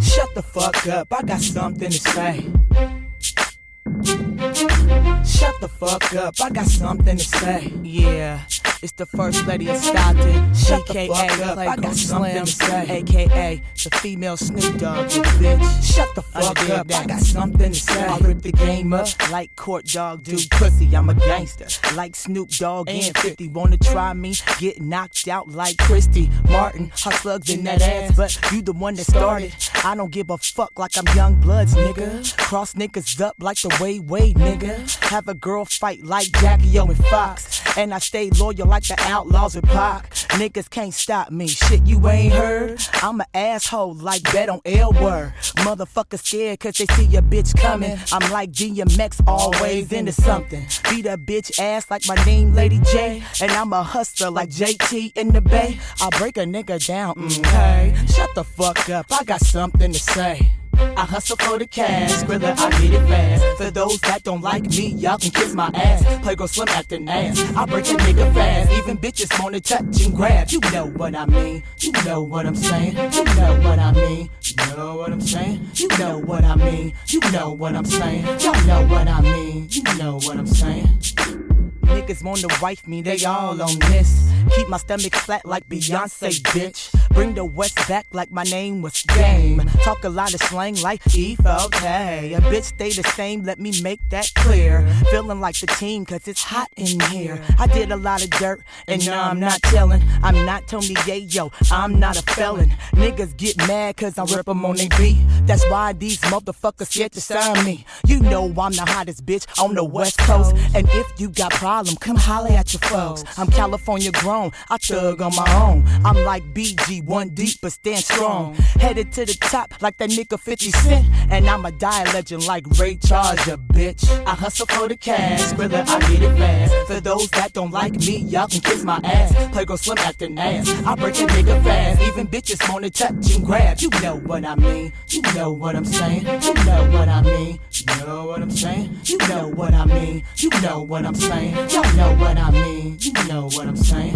Shut the fuck up, I got something to say. Shut the fuck up, I got something to say. Yeah, it's the first lady of Stockton. Shut the fuck up, I got something to say. AKA the female Snoop Dogg, you bitch. Shut the fuck up, I got something to say. I rip the game up like Court Dog do pussy. I'm a gangster like Snoop Dogg and 50. Wanna try me? Get knocked out like Christy Martin. Hot slugs in that ass, but you the one that started. I don't give a fuck like I'm Young Bloods, nigga. Cross niggas up like the Way, nigga. Have a girl fight like Jackie O and Fox. And I stay loyal like the Outlaws with Pac. Niggas can't stop me, shit you ain't heard. I'm an asshole like Bet on L Word. Motherfuckers scared cause they see a bitch coming. I'm like DMX, always into something. Beat a bitch ass like my name Lady J. And I'm a hustler like JT in the Bay. I'll break a nigga down, hey. Shut the fuck up, I got something to say. I hustle for the cash, Skrilla, I get it fast. For those that don't like me, y'all can kiss my ass. Playgirl Slim acting ass, I break a nigga fast. Even bitches wanna touch and grab. You know what I mean, you know what I'm saying. You know what I mean, you know what I'm saying. You know what I mean, you know what I'm saying. Y'all know what I mean, you know what I'm saying. Niggas wanna wife me, they all on this. Keep my stomach flat like Beyonce, bitch. Bring the West back like my name was Game. Talk a lot of slang like E4K. A bitch stay the same, let me make that clear. Feeling like the team cause it's hot in here. I did a lot of dirt and now I'm not telling. I'm not Tony Yayo, I'm not a felon. Niggas get mad cause I rip them on they beat. That's why these motherfuckers scared to sign me. You know I'm the hottest bitch on the West Coast. And if you got problem, come holler at your folks. I'm California grown, I thug on my own. I'm like BG, one deep but stand strong. Headed to the top like that nigga 50 Cent. And I'm a die legend like Ray Charles, a bitch. I hustle for the cash, Skrilla, I get it fast. For those that don't like me, y'all can kiss my ass. Playgirl Slim acting ass, I break a nigga fast. Even bitches wanna touch and grab. You know what I mean, you know what I'm saying. You know what I mean, you know what I'm saying. You know what I mean, you know what I'm saying. Y'all know what I mean, you know what I'm saying.